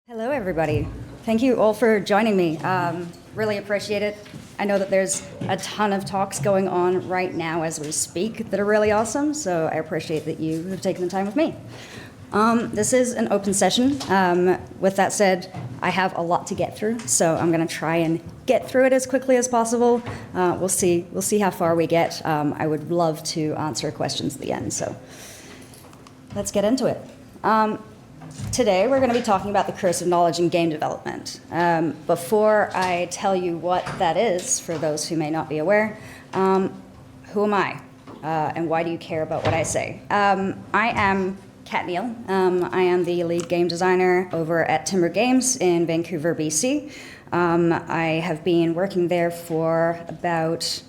Hello, everybody. Thank you all for joining me. Really appreciate it. I know that there's a ton of talks going on right now as we speak that are really awesome, so I appreciate that you have taken the time with me. This is an open session. With that said, I have a lot to get through, so I'm going to try and get through it as quickly as possible. We'll see how far we get. I would love to answer questions at the end, so let's get into it. Today, we're going to be talking about the curse of knowledge in game development. Before I tell you what that is, for those who may not be aware, who am I? And why do you care about what I say? I am Kat Neale. I am the lead game designer over at Timber Games in Vancouver, BC. I have been working there for about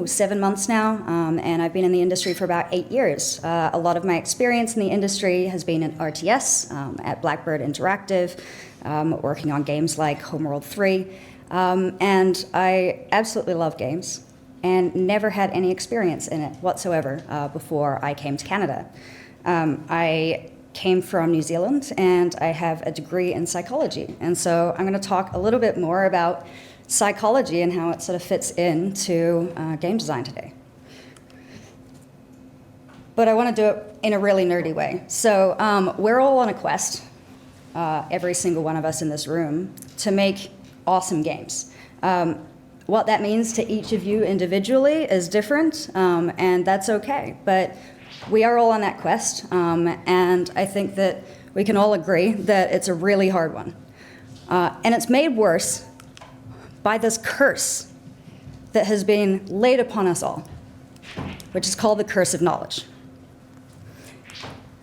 7 months now, and I've been in the industry for about 8 years. A lot of my experience in the industry has been in RTS, at Blackbird Interactive, working on games like Homeworld 3, and I absolutely love games and never had any experience in it whatsoever before I came to Canada. I came from New Zealand, and I have a degree in psychology, and so I'm going to talk a little bit more about psychology and how it sort of fits into game design today. But I want to do it in a really nerdy way. So we're all on a quest, every single one of us in this room, to make awesome games. What that means to each of you individually is different, and that's okay. But we are all on that quest, and I think that we can all agree that it's a really hard one. And it's made worse by this curse that has been laid upon us all, which is called the curse of knowledge.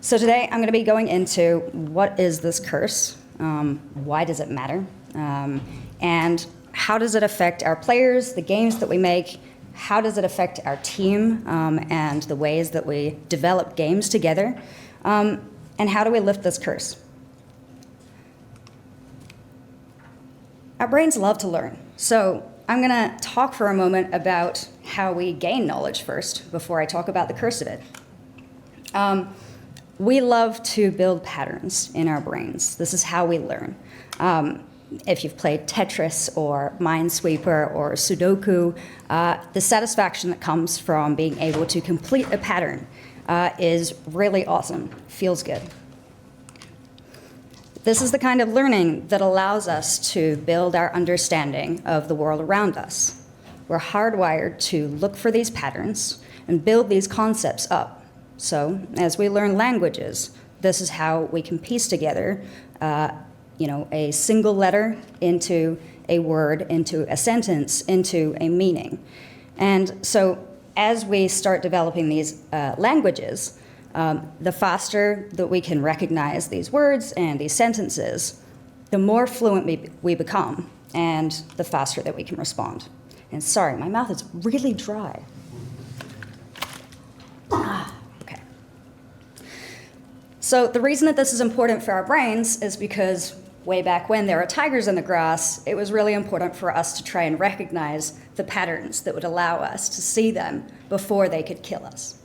So today I'm going to be going into what is this curse, why does it matter, and how does it affect our players, the games that we make, how does it affect our team and the ways that we develop games together, and how do we lift this curse? Our brains love to learn. So I'm going to talk for a moment about how we gain knowledge first before I talk about the curse of it. We love to build patterns in our brains. This is how we learn. If you've played Tetris or Minesweeper or Sudoku, the satisfaction that comes from being able to complete a pattern is really awesome, feels good. This is the kind of learning that allows us to build our understanding of the world around us. We're hardwired to look for these patterns and build these concepts up. So, as we learn languages, this is how we can piece together, a single letter into a word, into a sentence, into a meaning. And so, as we start developing these languages, the faster that we can recognize these words and these sentences, the more fluent we become, and the faster that we can respond. And sorry, my mouth is really dry. Okay. So the reason that this is important for our brains is because way back when there were tigers in the grass, it was really important for us to try and recognize the patterns that would allow us to see them before they could kill us.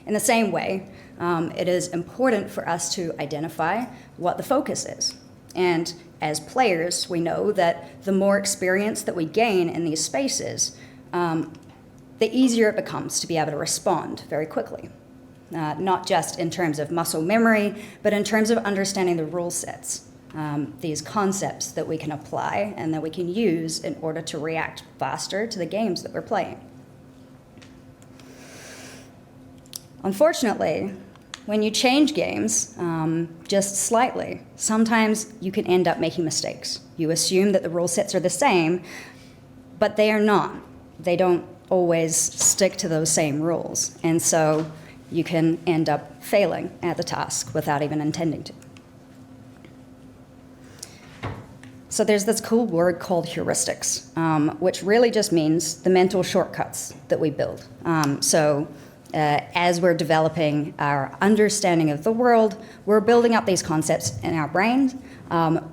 In the same way, it is important for us to identify what the focus is. And as players, we know that the more experience that we gain in these spaces, the easier it becomes to be able to respond very quickly. Not just in terms of muscle memory, but in terms of understanding the rule sets, these concepts that we can apply and that we can use in order to react faster to the games that we're playing. Unfortunately, when you change games just slightly, sometimes you can end up making mistakes. You assume that the rule sets are the same, but they are not. They don't always stick to those same rules, and so you can end up failing at the task without even intending to. So there's this cool word called heuristics, which really just means the mental shortcuts that we build. As we're developing our understanding of the world, we're building up these concepts in our brains.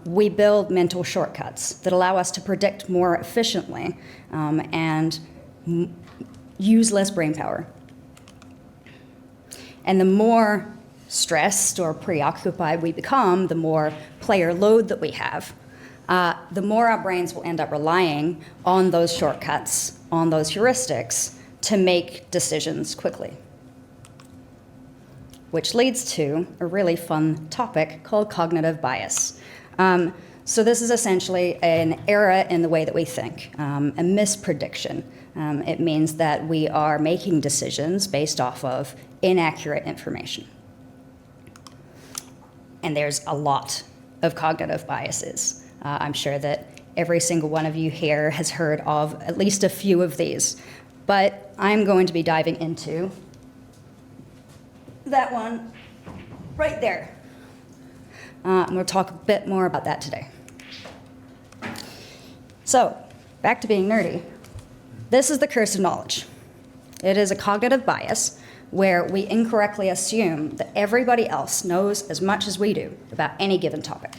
We build mental shortcuts that allow us to predict more efficiently and use less brain power. And the more stressed or preoccupied we become, the more player load that we have, the more our brains will end up relying on those shortcuts, on those heuristics, to make decisions quickly. Which leads to a really fun topic called cognitive bias. So this is essentially an error in the way that we think, a misprediction. It means that we are making decisions based off of inaccurate information. And there's a lot of cognitive biases. I'm sure that every single one of you here has heard of at least a few of these. But I'm going to be diving into that one right there. And we'll talk a bit more about that today. So, back to being nerdy. This is the curse of knowledge. It is a cognitive bias where we incorrectly assume that everybody else knows as much as we do about any given topic.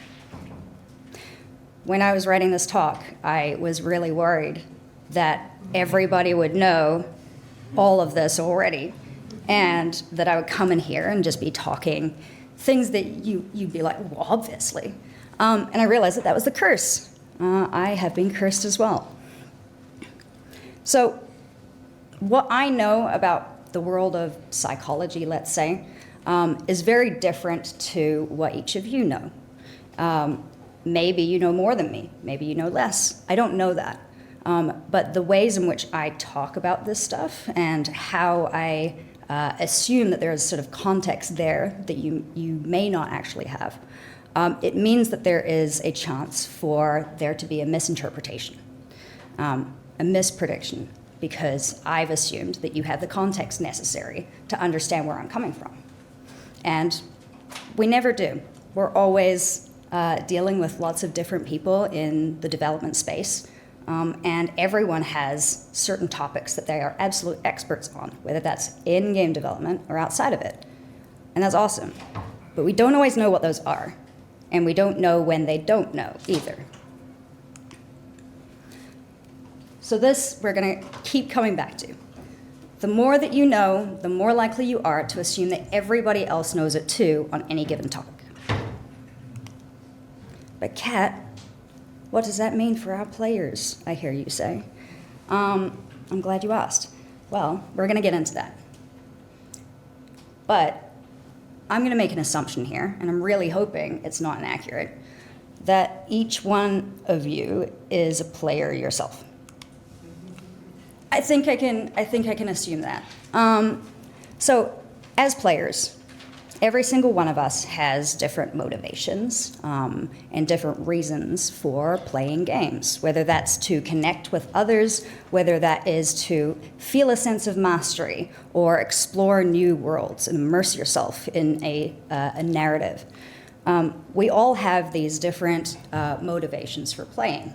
When I was writing this talk, I was really worried that everybody would know all of this already, and that I would come in here and just be talking things that you'd be like, well, obviously. And I realized that that was the curse. I have been cursed as well. So what I know about the world of psychology, let's say, is very different to what each of you know. Maybe you know more than me. Maybe you know less. I don't know that. But the ways in which I talk about this stuff and how I assume that there is sort of context there that you may not actually have, it means that there is a chance for there to be a misinterpretation, a misprediction, because I've assumed that you have the context necessary to understand where I'm coming from. And we never do. We're always dealing with lots of different people in the development space, and everyone has certain topics that they are absolute experts on, whether that's in game development or outside of it. And that's awesome. But we don't always know what those are, and we don't know when they don't know either. So this we're going to keep coming back to. The more that you know, the more likely you are to assume that everybody else knows it too on any given topic. But Kat, what does that mean for our players, I hear you say? I'm glad you asked. Well, we're going to get into that. But I'm going to make an assumption here, and I'm really hoping it's not inaccurate, that each one of you is a player yourself. I think I can assume that. So, as players, every single one of us has different motivations and different reasons for playing games, whether that's to connect with others, whether that is to feel a sense of mastery or explore new worlds and immerse yourself in a narrative. We all have these different motivations for playing.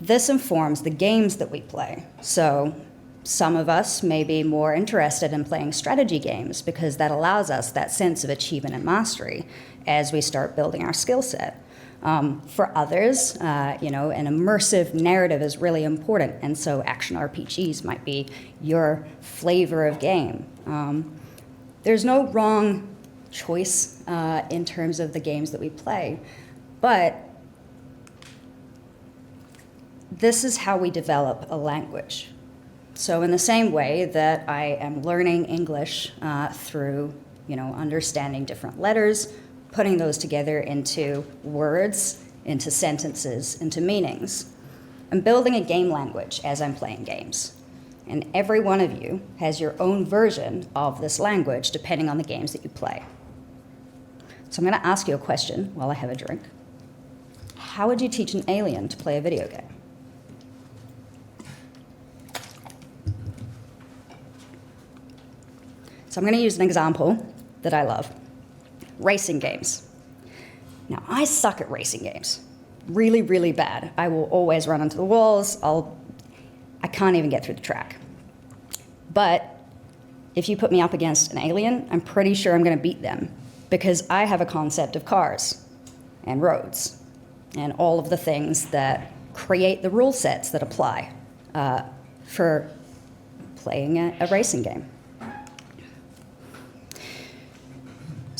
This informs the games that we play. So some of us may be more interested in playing strategy games because that allows us that sense of achievement and mastery as we start building our skill set. For others, an immersive narrative is really important, and so action RPGs might be your flavor of game. There's no wrong choice in terms of the games that we play, but this is how we develop a language. So in the same way that I am learning English through, understanding different letters, putting those together into words, into sentences, into meanings, I'm building a game language as I'm playing games. And every one of you has your own version of this language depending on the games that you play. So I'm going to ask you a question while I have a drink. How would you teach an alien to play a video game? So I'm going to use an example that I love. Racing games. Now, I suck at racing games. Really, really bad. I will always run into the walls. I can't even get through the track. But if you put me up against an alien, I'm pretty sure I'm going to beat them because I have a concept of cars and roads and all of the things that create the rule sets that apply for playing a racing game.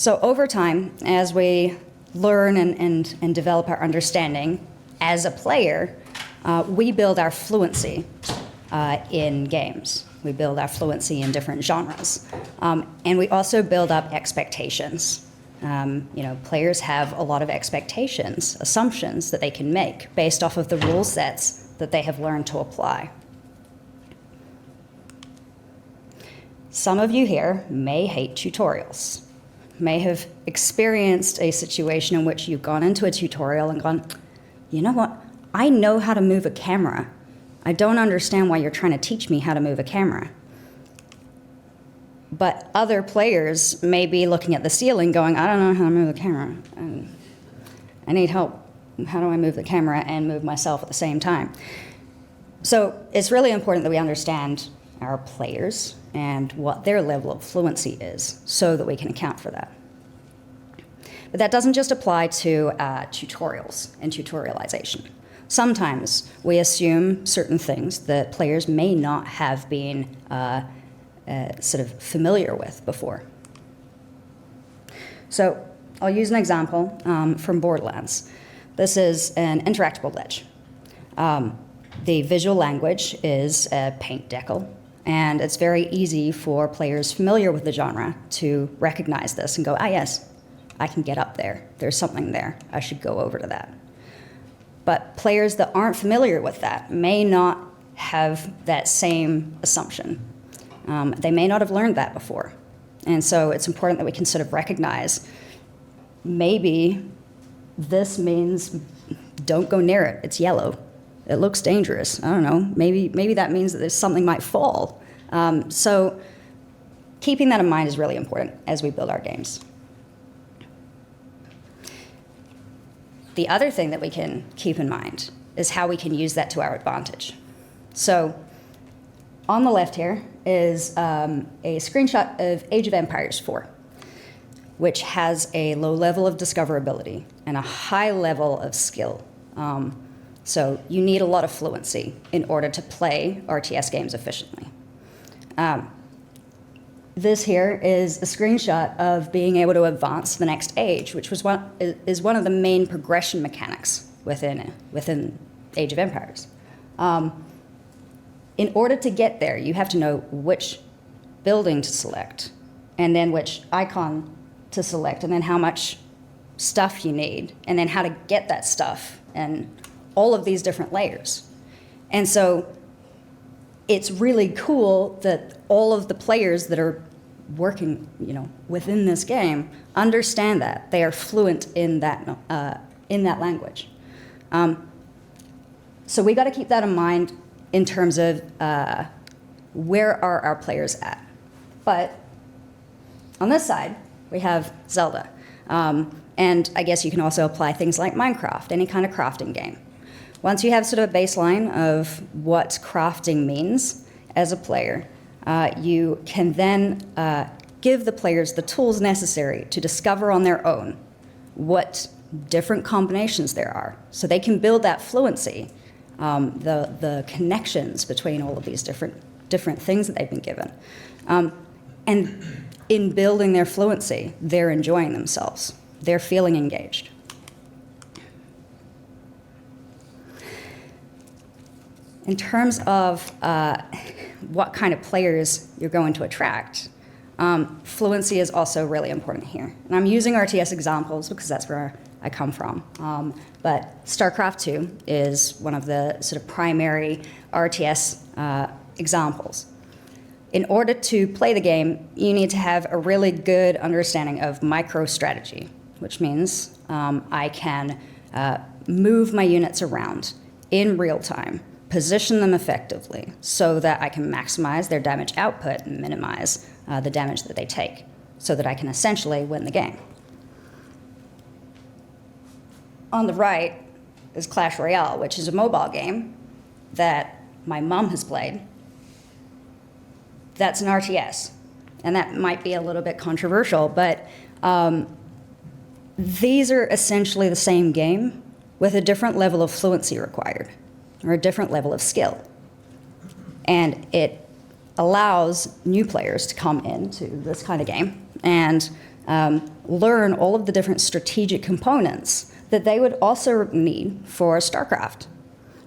So over time, as we learn and develop our understanding as a player, we build our fluency in games. We build our fluency in different genres. And we also build up expectations. Players have a lot of expectations, assumptions that they can make based off of the rule sets that they have learned to apply. Some of you here may hate tutorials, may have experienced a situation in which you've gone into a tutorial and gone, you know what, I know how to move a camera. I don't understand why you're trying to teach me how to move a camera. But other players may be looking at the ceiling going, I don't know how to move a camera. I need help. How do I move the camera and move myself at the same time? So it's really important that we understand our players and what their level of fluency is so that we can account for that. But that doesn't just apply to tutorials and tutorialization. Sometimes we assume certain things that players may not have been sort of familiar with before. So I'll use an example from Borderlands. This is an interactable ledge. The visual language is a paint decal, and it's very easy for players familiar with the genre to recognize this and go, ah, yes, I can get up there. There's something there. I should go over to that. But players that aren't familiar with that may not have that same assumption. They may not have learned that before. And so it's important that we can sort of recognize maybe this means don't go near it. It's yellow. It looks dangerous. I don't know. Maybe that means that there's something might fall. So keeping that in mind is really important as we build our games. The other thing that we can keep in mind is how we can use that to our advantage. So on the left here is a screenshot of Age of Empires 4, which has a low level of discoverability and a high level of skill. So you need a lot of fluency in order to play RTS games efficiently. This here is a screenshot of being able to advance to the next age, which is one of the main progression mechanics within Age of Empires. In order to get there, you have to know which building to select, and then which icon to select, and then how much stuff you need, and then how to get that stuff, and all of these different layers. And so it's really cool that all of the players that are working, within this game understand that. They are fluent in that language. So we got to keep that in mind in terms of where are our players at. But on this side, we have Zelda. And I guess you can also apply things like Minecraft, any kind of crafting game. Once you have sort of a baseline of what crafting means as a player, you can then give the players the tools necessary to discover on their own what different combinations there are. So they can build that fluency, the connections between all of these different things that they've been given. And in building their fluency, they're enjoying themselves. They're feeling engaged. In terms of what kind of players you're going to attract, fluency is also really important here. And I'm using RTS examples because that's where I come from. But StarCraft 2 is one of the sort of primary RTS examples. In order to play the game, you need to have a really good understanding of micro-strategy, which means I can move my units around in real time, position them effectively so that I can maximize their damage output and minimize the damage that they take so that I can essentially win the game. On the right is Clash Royale, which is a mobile game that my mom has played. That's an RTS, and that might be a little bit controversial, but these are essentially the same game with a different level of fluency required, or a different level of skill. And it allows new players to come into this kind of game and learn all of the different strategic components that they would also need for StarCraft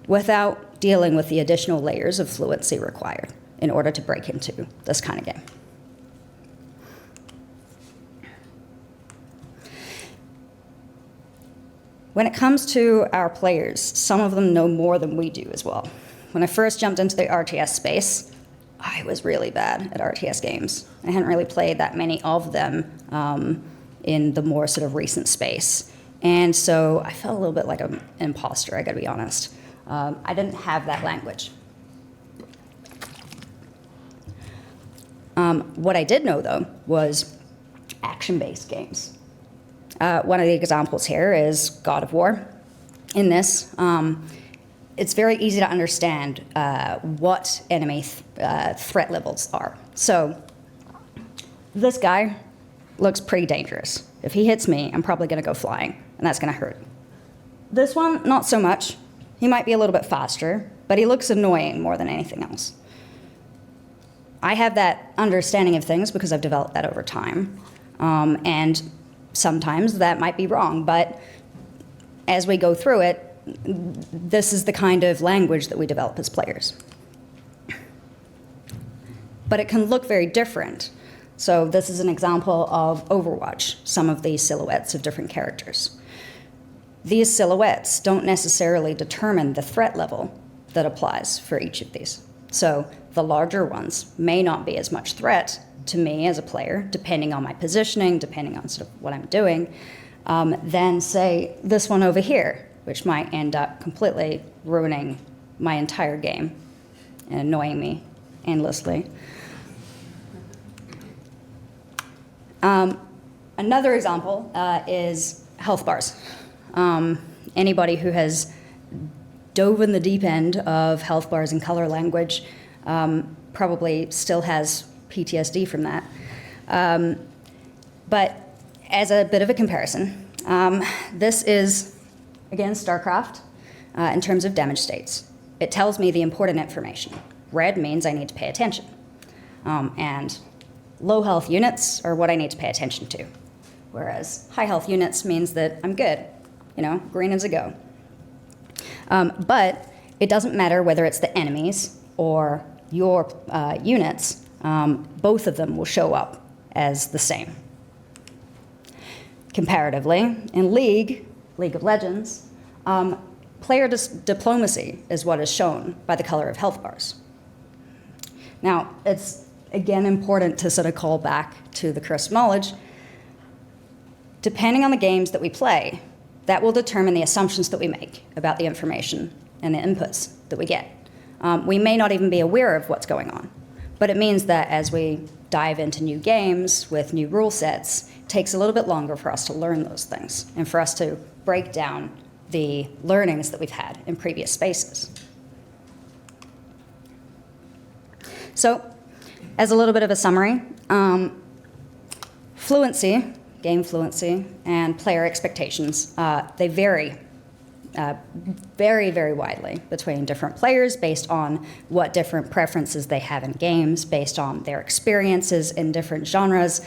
without dealing with the additional layers of fluency required in order to break into this kind of game. When it comes to our players, some of them know more than we do as well. When I first jumped into the RTS space, I was really bad at RTS games. I hadn't really played that many of them in the more sort of recent space. And so I felt a little bit like an imposter, I gotta be honest. I didn't have that language. What I did know, though, was action-based games. One of the examples here is God of War. In this, it's very easy to understand what enemy threat levels are. So this guy looks pretty dangerous. If he hits me, I'm probably going to go flying, and that's going to hurt. This one, not so much. He might be a little bit faster, but he looks annoying more than anything else. I have that understanding of things because I've developed that over time. And sometimes that might be wrong, but as we go through it, this is the kind of language that we develop as players. But it can look very different. So this is an example of Overwatch, some of these silhouettes of different characters. These silhouettes don't necessarily determine the threat level that applies for each of these. So the larger ones may not be as much threat to me as a player, depending on my positioning, depending on sort of what I'm doing, than, say, this one over here, which might end up completely ruining my entire game and annoying me endlessly. Another example is health bars. Anybody who has dove in the deep end of health bars and color language probably still has PTSD from that. But as a bit of a comparison, this is, again, StarCraft in terms of damage states. It tells me the important information. Red means I need to pay attention. And low health units are what I need to pay attention to. Whereas high health units means that I'm good. You know, green is a go. But it doesn't matter whether it's the enemies or your units, both of them will show up as the same. Comparatively, in League of Legends, player diplomacy is what is shown by the color of health bars. Now, it's again important to sort of call back to the crisp knowledge. Depending on the games that we play, that will determine the assumptions that we make about the information and the inputs that we get. We may not even be aware of what's going on, but it means that as we dive into new games with new rule sets, it takes a little bit longer for us to learn those things and for us to break down the learnings that we've had in previous spaces. So, as a little bit of a summary, fluency, game fluency, and player expectations, they vary very, very widely between different players based on what different preferences they have in games, based on their experiences in different genres,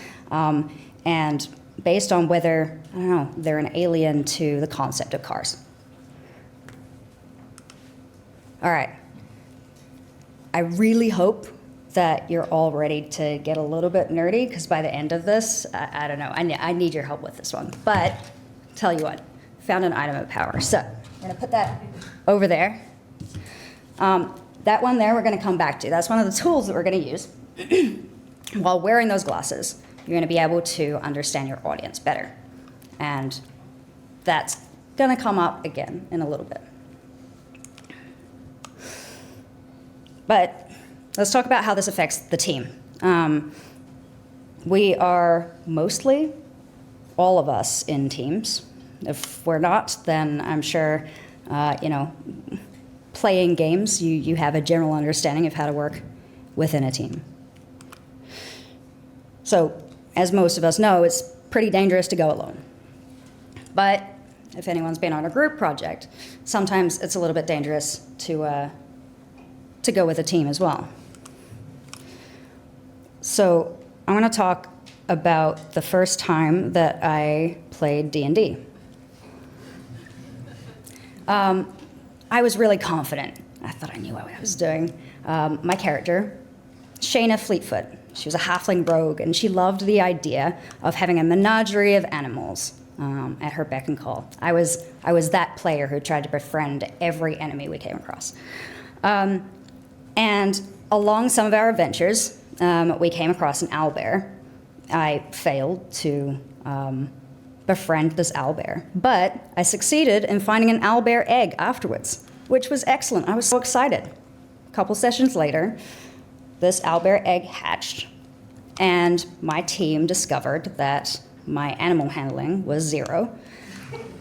and based on whether, I don't know, they're an alien to the concept of cars. All right. I really hope that you're all ready to get a little bit nerdy, because by the end of this, I don't know, I need your help with this one. But tell you what, found an item of power. So I'm going to put that over there. That one there we're going to come back to. That's one of the tools that we're going to use. While wearing those glasses, you're going to be able to understand your audience better. And that's going to come up again in a little bit. But let's talk about how this affects the team. We are mostly, all of us, in teams. If we're not, then I'm sure, playing games, you have a general understanding of how to work within a team. So, as most of us know, it's pretty dangerous to go alone. But if anyone's been on a group project, sometimes it's a little bit dangerous to go with a team as well. So I'm going to talk about the first time that I played D&D. I was really confident. I thought I knew what I was doing. My character, Shayna Fleetfoot, she was a halfling rogue, and she loved the idea of having a menagerie of animals at her beck and call. I was that player who tried to befriend every enemy we came across. And along some of our adventures, we came across an owlbear. I failed to befriend this owlbear, but I succeeded in finding an owlbear egg afterwards, which was excellent. I was so excited. A couple sessions later, this owlbear egg hatched, and my team discovered that my animal handling was 0,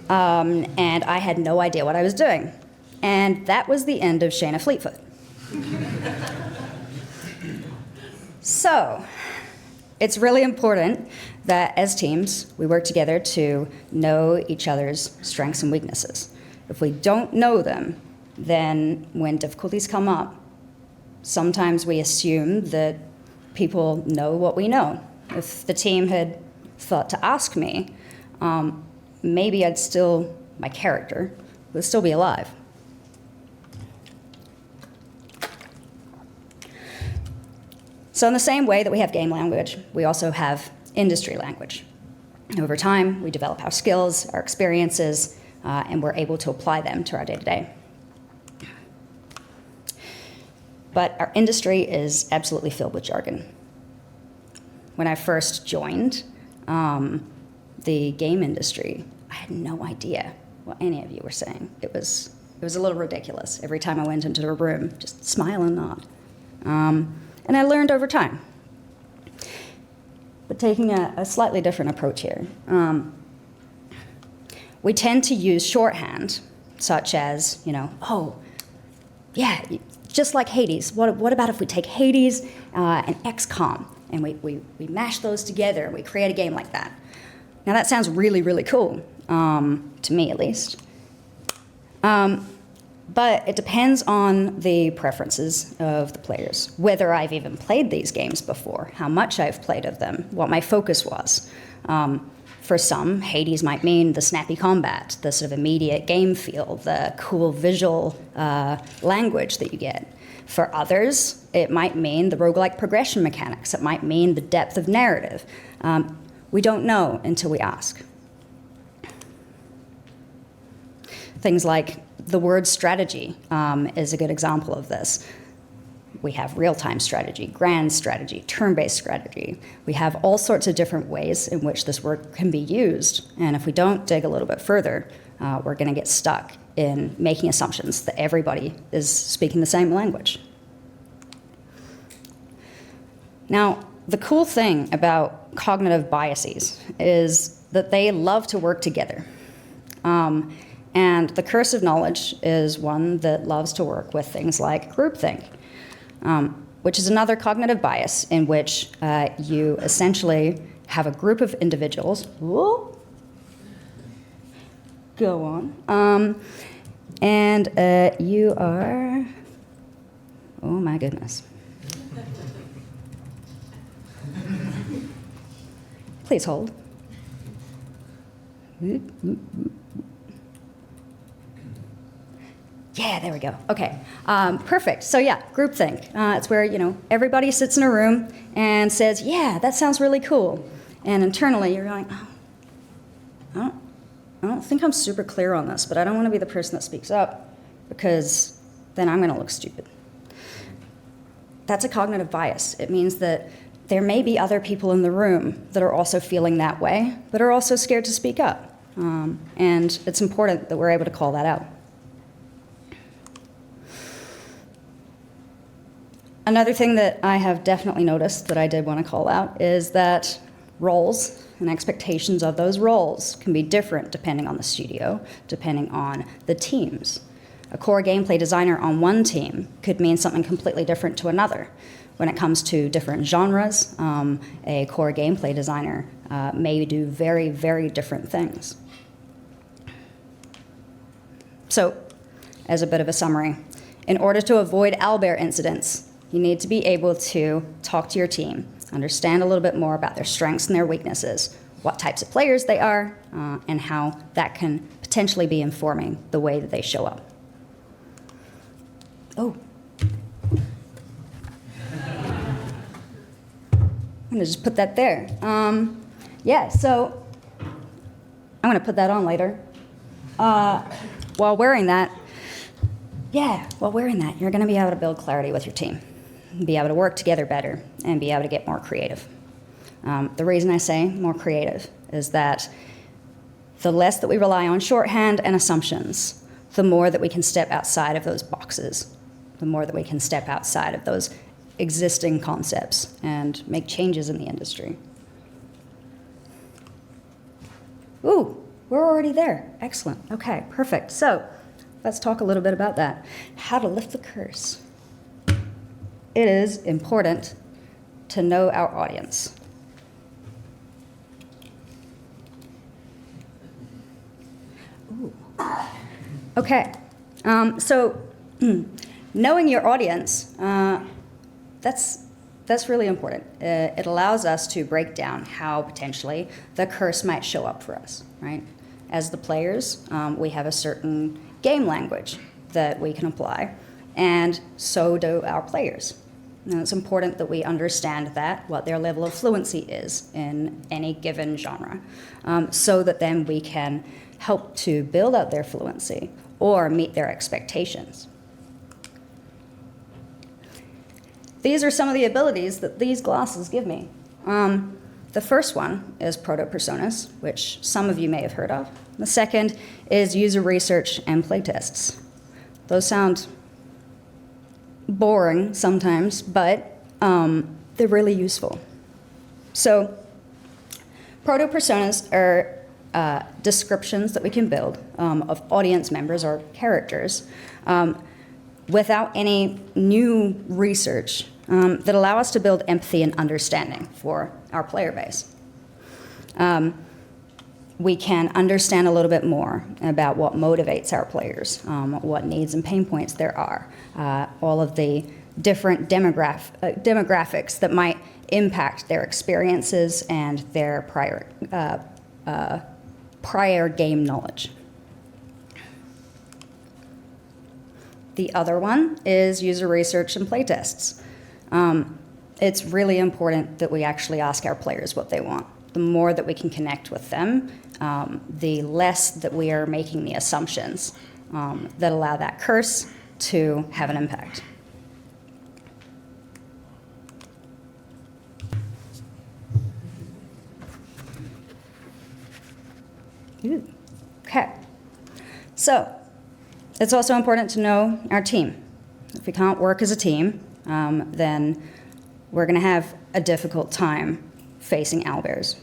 and I had no idea what I was doing. And that was the end of Shayna Fleetfoot. So, it's really important that as teams, we work together to know each other's strengths and weaknesses. If we don't know them, then when difficulties come up, sometimes we assume that people know what we know. If the team had thought to ask me, maybe my character would still be alive. So in the same way that we have game language, we also have industry language. Over time, we develop our skills, our experiences, and we're able to apply them to our day-to-day. But our industry is absolutely filled with jargon. When I first joined the game industry, I had no idea what any of you were saying. It was a little ridiculous. Every time I went into a room, just smile and nod. And I learned over time. But taking a slightly different approach here, we tend to use shorthand, such as, oh, yeah, just like Hades. What about if we take Hades and XCOM, and we mash those together and we create a game like that? Now that sounds really, really cool, to me at least. But it depends on the preferences of the players, whether I've even played these games before, how much I've played of them, what my focus was. For some, Hades might mean the snappy combat, the sort of immediate game feel, the cool visual language that you get. For others, it might mean the roguelike progression mechanics. It might mean the depth of narrative. We don't know until we ask. Things like the word strategy is a good example of this. We have real-time strategy, grand strategy, turn-based strategy. We have all sorts of different ways in which this word can be used. And if we don't dig a little bit further, we're going to get stuck in making assumptions that everybody is speaking the same language. Now, the cool thing about cognitive biases is that they love to work together. And the curse of knowledge is one that loves to work with things like groupthink, which is another cognitive bias in which you essentially have a group of individuals. Whoa, go on. And you are, oh my goodness. Please hold. Yeah, there we go. Okay, perfect. So yeah, groupthink. It's where, everybody sits in a room and says, yeah, that sounds really cool. And internally, you're going, oh, I don't think I'm super clear on this, but I don't want to be the person that speaks up because then I'm going to look stupid. That's a cognitive bias. It means that there may be other people in the room that are also feeling that way, but are also scared to speak up. And it's important that we're able to call that out. Another thing that I have definitely noticed that I did want to call out is that roles and expectations of those roles can be different depending on the studio, depending on the teams. A core gameplay designer on one team could mean something completely different to another. When it comes to different genres, a core gameplay designer may do very, very different things. So, as a bit of a summary, in order to avoid owlbear incidents, you need to be able to talk to your team understand a little bit more about their strengths and their weaknesses, what types of players they are, and how that can potentially be informing the way that they show up. Oh. I'm going to just put that there. Yeah, so I'm going to put that on later. While wearing that, you're going to be able to build clarity with your team, be able to work together better, and be able to get more creative. The reason I say more creative is that the less that we rely on shorthand and assumptions, the more that we can step outside of those boxes, the more that we can step outside of those existing concepts and make changes in the industry. Ooh, we're already there. Excellent. Okay, perfect. So let's talk a little bit about that. How to lift the curse. It is important to know our audience. Ooh. Okay, so knowing your audience, that's really important. It allows us to break down how potentially the curse might show up for us, right? As the players, we have a certain game language that we can apply, and so do our players. Now, it's important that we understand that, what their level of fluency is in any given genre, so that then we can help to build up their fluency or meet their expectations. These are some of the abilities that these glasses give me. The first one is proto-personas, which some of you may have heard of. The second is user research and playtests. Those sound boring sometimes, but they're really useful. So proto-personas are descriptions that we can build of audience members or characters without any new research that allow us to build empathy and understanding for our player base. We can understand a little bit more about what motivates our players, what needs and pain points there are, all of the different demographics that might impact their experiences and their prior game knowledge. The other one is user research and playtests. It's really important that we actually ask our players what they want. The more that we can connect with them, the less that we are making the assumptions that allow that curse to have an impact. Ooh. Okay. So it's also important to know our team. If we can't work as a team, then we're going to have a difficult time facing owlbears.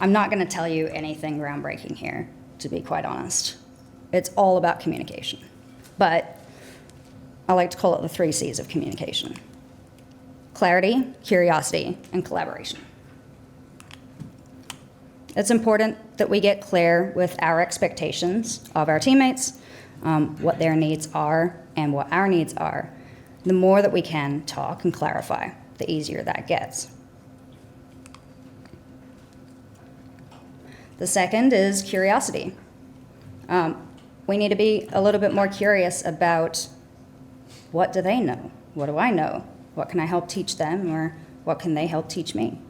I'm not going to tell you anything groundbreaking here, to be quite honest. It's all about communication. But I like to call it the 3 C's of communication: clarity, curiosity, and collaboration. It's important that we get clear with our expectations of our teammates, what their needs are and what our needs are. The more that we can talk and clarify, the easier that gets. The second is curiosity. We need to be a little bit more curious about what do they know? What do I know? What can I help teach them, or what can they help teach me?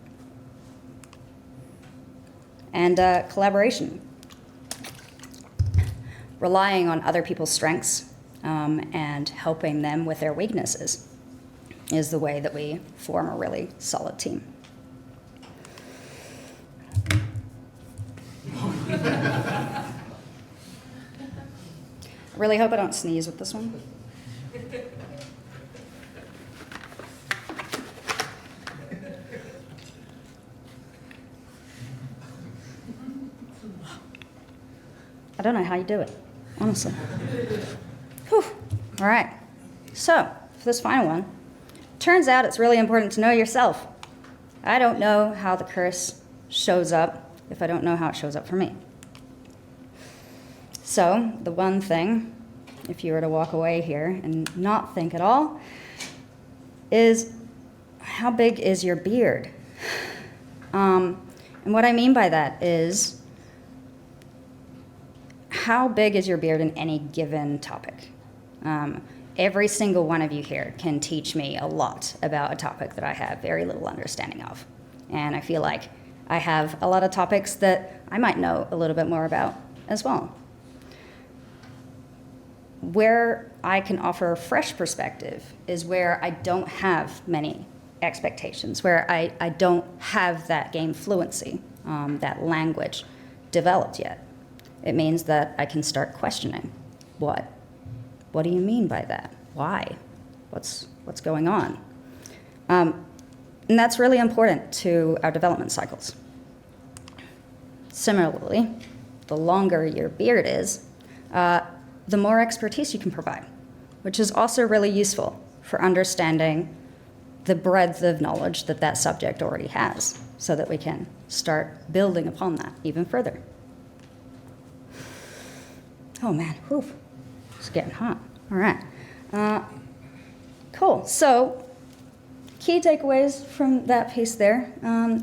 And collaboration. Relying on other people's strengths and helping them with their weaknesses is the way that we form a really solid team. I really hope I don't sneeze with this one. I don't know how you do it, honestly. Whew. All right. So, for this final one, turns out it's really important to know yourself. I don't know how the curse shows up if I don't know how it shows up for me. So, the one thing, if you were to walk away here and not think at all, is how big is your beard? And what I mean by that is how big is your beard in any given topic? Every single one of you here can teach me a lot about a topic that I have very little understanding of. And I feel like I have a lot of topics that I might know a little bit more about as well. Where I can offer a fresh perspective is where I don't have many expectations, where I don't have that game fluency, that language developed yet. It means that I can start questioning. What do you mean by that? Why? What's going on? And that's really important to our development cycles. Similarly, the longer your beard is, the more expertise you can provide, which is also really useful for understanding the breadth of knowledge that that subject already has, so that we can start building upon that even further. Oh man, whew, it's getting hot. All right, cool. So key takeaways from that piece there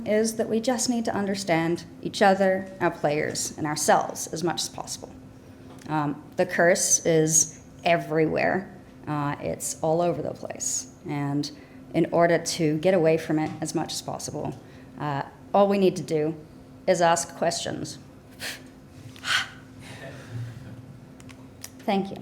is that we just need to understand each other, our players, and ourselves as much as possible. The curse is everywhere. It's all over the place. And in order to get away from it as much as possible, all we need to do is ask questions. Thank you.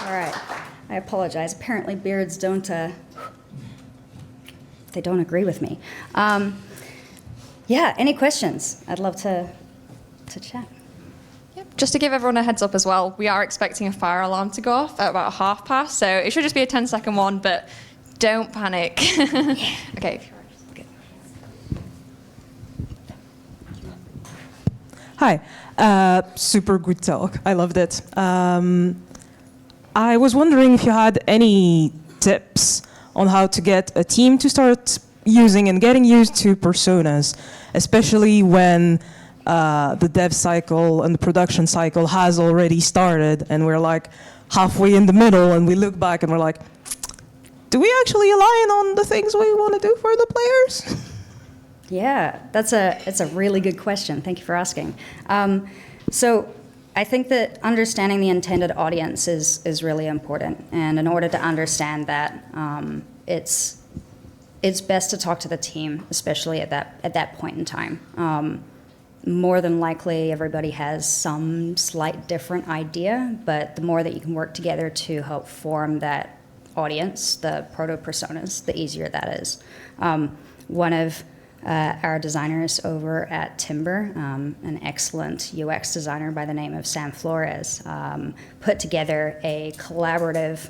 All right. I apologize. Apparently beards don't, they don't agree with me. Yeah, any questions? I'd love to chat. Yep. Just to give everyone a heads up as well, we are expecting a fire alarm to go off at about past, so it should just be a 10-second one, but don't panic. Okay. Hi, super good talk. I loved it. I was wondering if you had any tips on how to get a team to start using and getting used to personas, especially when the dev cycle and the production cycle has already started and we're like halfway in the middle and we look back and we're like, do we actually align on the things we want to do for the players? Yeah, it's a really good question. Thank you for asking. So I think that understanding the intended audience is really important. And in order to understand that, it's best to talk to the team, especially at that point in time. More than likely, everybody has some slight different idea, but the more that you can work together to help form that audience, the proto-personas, the easier that is. One of our designers over at Timber, an excellent UX designer by the name of Sam Flores, put together a collaborative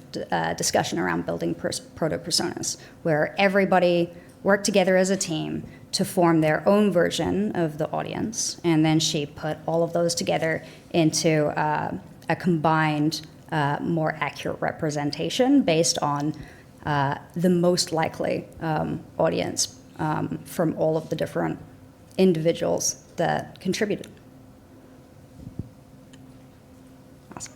discussion around building proto-personas, where everybody worked together as a team to form their own version of the audience, and then she put all of those together into a combined, more accurate representation based on the most likely audience from all of the different individuals that contributed. Awesome.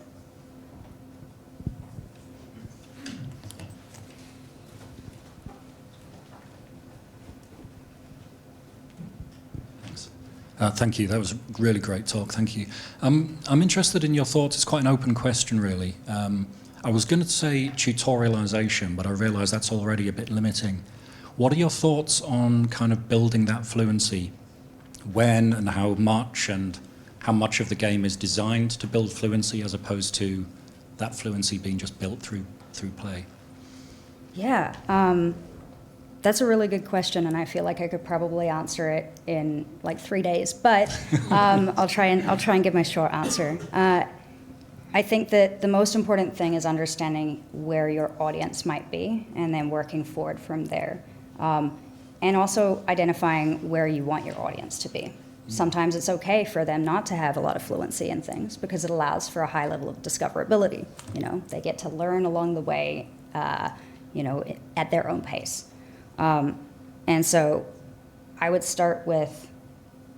Thank you. That was a really great talk. Thank you. I'm interested in your thoughts. It's quite an open question, really. I was going to say tutorialization, but I realize that's already a bit limiting. What are your thoughts on kind of building that fluency? When and how much of the game is designed to build fluency as opposed to that fluency being just built through play? Yeah, that's a really good question, and I feel like I could probably answer it in like 3 days. But I'll try and give my short answer. I think that the most important thing is understanding where your audience might be, and then working forward from there. And also identifying where you want your audience to be. Sometimes it's okay for them not to have a lot of fluency in things because it allows for a high level of discoverability. You know, they get to learn along the way, at their own pace. And so I would start with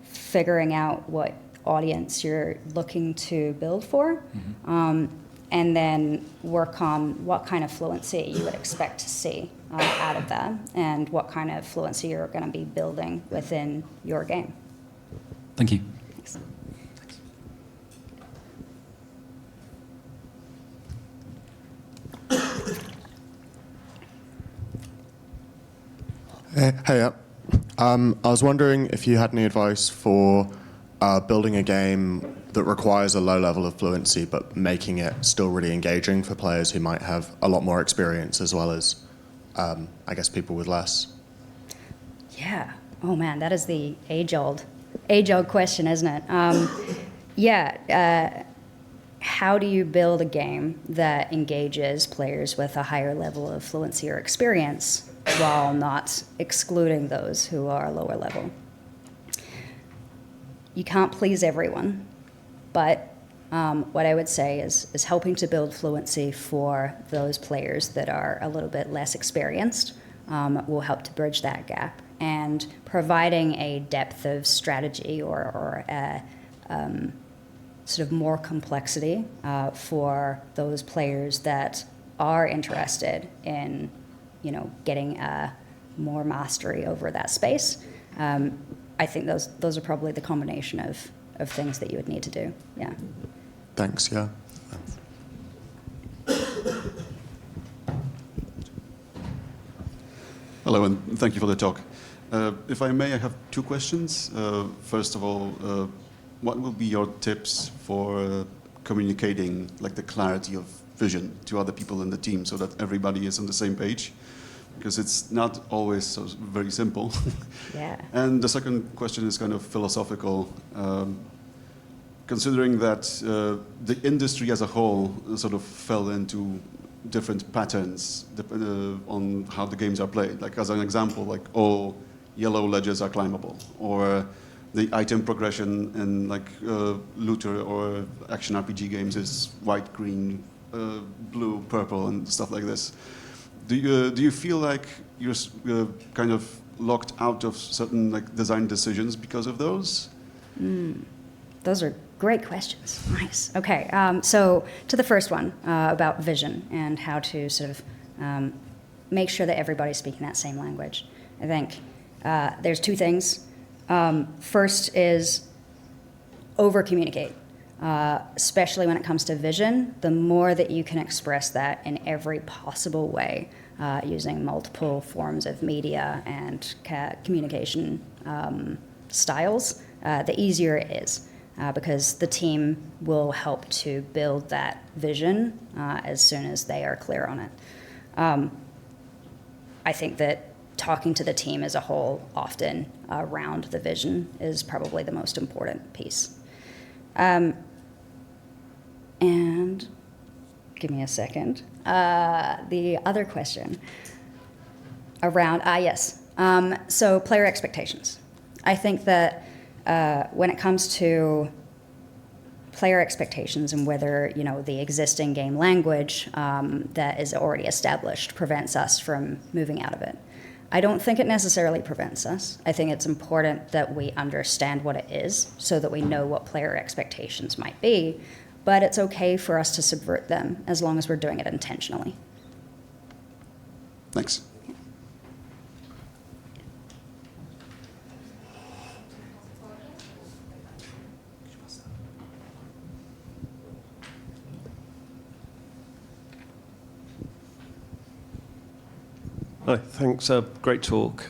figuring out what audience you're looking to build for, and then work on what kind of fluency you would expect to see out of that, and what kind of fluency you're going to be building within your game. Thank you. Thanks. Hey, I was wondering if you had any advice for building a game that requires a low level of fluency, but making it still really engaging for players who might have a lot more experience, as well as, I guess, people with less. Yeah. Oh man, that is the age-old question, isn't it? How do you build a game that engages players with a higher level of fluency or experience while not excluding those who are lower level? You can't please everyone, but what I would say is helping to build fluency for those players that are a little bit less experienced will help to bridge that gap, and providing a depth of strategy or a sort of more complexity for those players that are interested in, getting more mastery over that space. I think those are probably the combination of things that you would need to do. Yeah. Thanks, yeah. Hello, and thank you for the talk. If I may, I have two questions. First of all, what will be your tips for communicating the clarity of vision to other people in the team so that everybody is on the same page? Because it's not always so very simple. Yeah. And the second question is kind of philosophical. Considering that the industry as a whole sort of fell into different patterns on how the games are played. Like as an example, all yellow ledges are climbable, or the item progression in looter or action RPG games is white, green, blue, purple, and stuff like this. Do you feel like you're kind of locked out of certain design decisions because of those? Those are great questions. Nice. Okay. So to the first one about vision and how to sort of make sure that everybody's speaking that same language. I think there's two things. First is over-communicate, especially when it comes to vision. The more that you can express that in every possible way, using multiple forms of media and communication styles, the easier it is. Because the team will help to build that vision as soon as they are clear on it. I think that talking to the team as a whole often around the vision is probably the most important piece. And give me a second. The other question around, yes. So player expectations. I think that when it comes to player expectations and whether the existing game language that is already established prevents us from moving out of it, I don't think it necessarily prevents us. I think it's important that we understand what it is so that we know what player expectations might be, but it's okay for us to subvert them as long as we're doing it intentionally. Thanks. Hi, thanks. Great talk.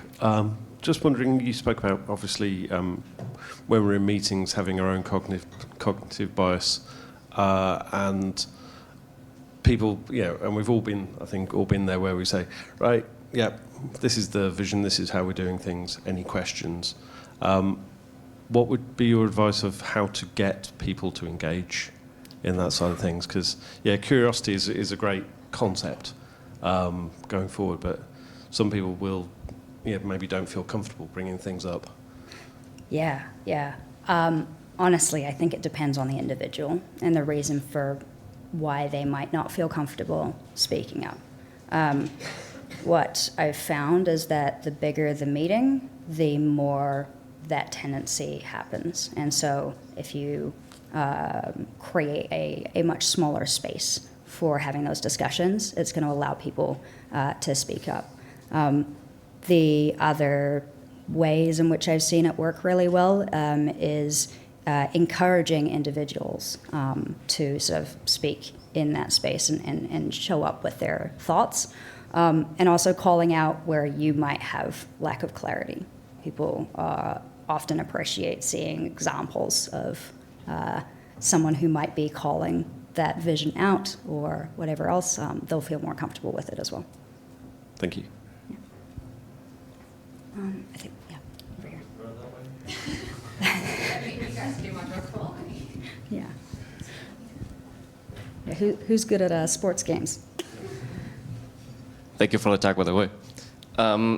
Just wondering, you spoke about, obviously, when we're in meetings, having our own cognitive bias, and people, and we've all been, I think, there where we say, right, yeah, this is the vision, this is how we're doing things, any questions? What would be your advice of how to get people to engage in that side of things? Because, curiosity is a great concept going forward, but some people will, maybe don't feel comfortable bringing things up. Yeah. Honestly, I think it depends on the individual and the reason for why they might not feel comfortable speaking up. What I've found is that the bigger the meeting, the more that tendency happens. And so if you create a much smaller space for having those discussions, it's going to allow people to speak up. The other ways in which I've seen it work really well is encouraging individuals to sort of speak in that space and show up with their thoughts, and also calling out where you might have lack of clarity. People often appreciate seeing examples of someone who might be calling that vision out or whatever else. They'll feel more comfortable with it as well. Thank you. I think, yeah, over here. You guys do my job for me. Yeah. Who's good at sports games? Thank you for the talk, by the way.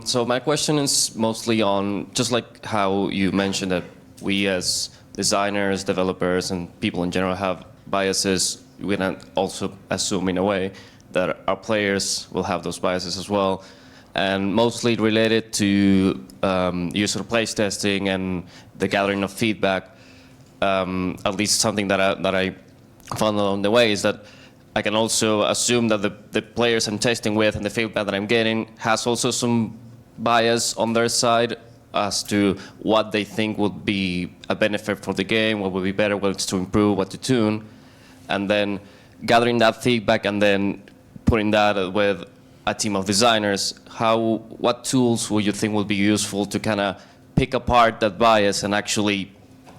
So my question is mostly on, just like how you mentioned that we as designers, developers, and people in general have biases, we can also assume in a way that our players will have those biases as well. And mostly related to user place testing and the gathering of feedback. At least something that I found along the way is that I can also assume that the players I'm testing with and the feedback that I'm getting has also some bias on their side as to what they think would be a benefit for the game, what would be better, what's to improve, what to tune, and then gathering that feedback and then putting that with a team of designers. What tools would you think would be useful to kind of pick apart that bias and actually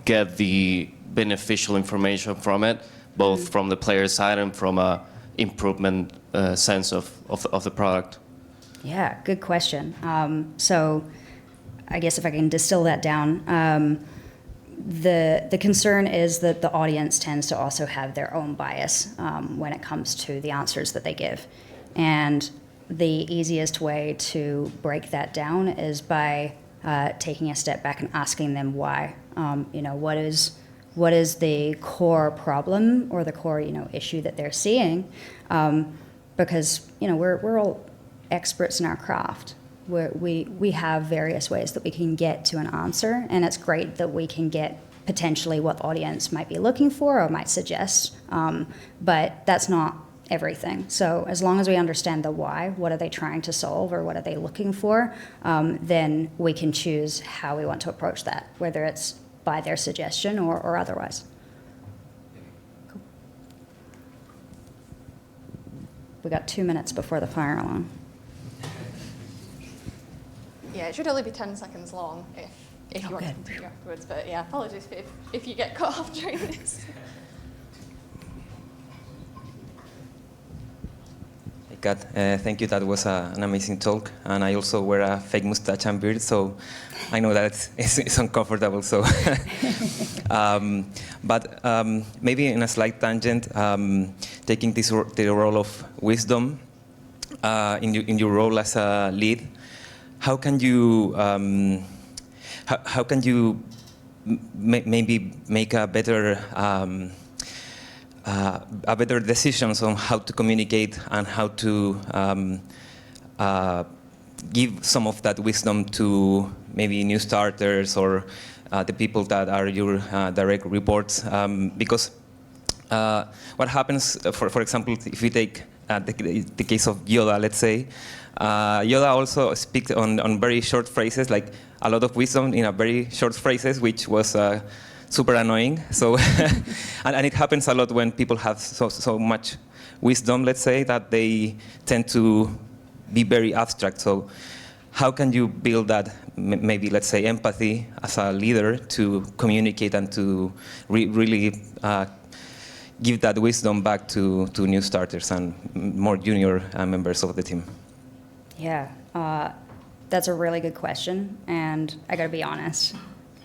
get the beneficial information from it, both from the player side and from a improvement sense of the product? Yeah, good question. So I guess if I can distill that down, the concern is that the audience tends to also have their own bias when it comes to the answers that they give. And the easiest way to break that down is by taking a step back and asking them why. What is the core problem or the core issue that they're seeing? Because we're all experts in our craft. We have various ways that we can get to an answer, and it's great that we can get potentially what the audience might be looking for or might suggest, but that's not everything. So as long as we understand the why, what are they trying to solve or what are they looking for, then we can choose how we want to approach that, whether it's by their suggestion or otherwise. Cool. We got 2 minutes before the fire alarm. Yeah, it should only be 10 seconds long if you want to good. continue afterwards. But yeah, apologies if you get cut off during this. Hey, Kat, thank you. That was an amazing talk. And I also wear a fake mustache and beard, so I know that it's uncomfortable. So, but maybe in a slight tangent, taking the role of wisdom in your role as a lead. How can you maybe make a better decisions on how to communicate and how to give some of that wisdom to maybe new starters or the people that are your direct reports? Because what happens, for example, if we take the case of Yoda, let's say, Yoda also speaks on very short phrases, like a lot of wisdom in a very short phrases, which was super annoying. So, and it happens a lot when people have so much wisdom, let's say, that they tend to be very abstract. So, how can you build that, maybe, let's say, empathy as a leader to communicate and to really give that wisdom back to new starters and more junior members of the team? Yeah, that's a really good question, and I gotta be honest,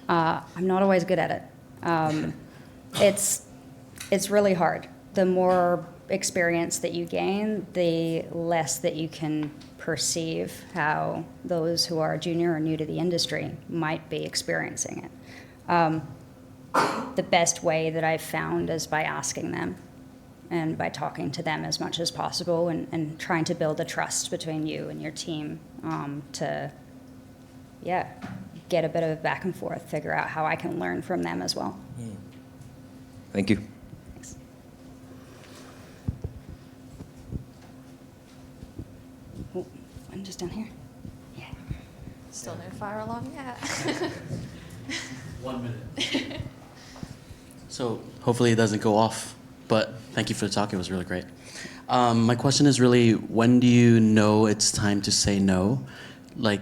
I'm not always good at it. It's really hard. The more experience that you gain, the less that you can perceive how those who are junior or new to the industry might be experiencing it. The best way that I've found is by asking them and by talking to them as much as possible and trying to build a trust between you and your team to get a bit of back and forth, figure out how I can learn from them as well. Thank you. Thanks. Oh, one just down here. Yeah. Still no fire alarm yet. 1 minute. So hopefully it doesn't go off, but thank you for the talk. It was really great. My question is really, when do you know it's time to say no? Like,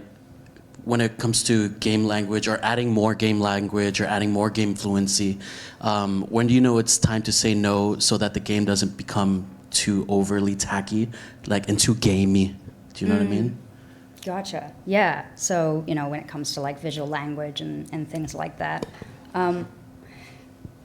when it comes to game language or adding more game language or adding more game fluency, when do you know it's time to say no so that the game doesn't become too overly tacky, like, and too gamey? Do you know what I mean? Gotcha. Yeah. So, when it comes to like visual language and things like that,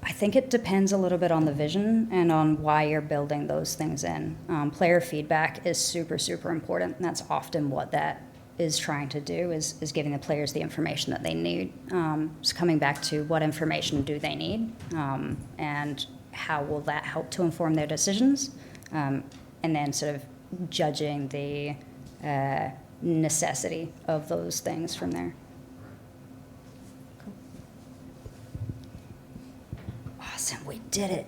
I think it depends a little bit on the vision and on why you're building those things in. Player feedback is super, super important, and that's often what that is trying to do, is giving the players the information that they need. So coming back to what information do they need, and how will that help to inform their decisions, and then sort of judging the necessity of those things from there. Cool. Awesome, we did it.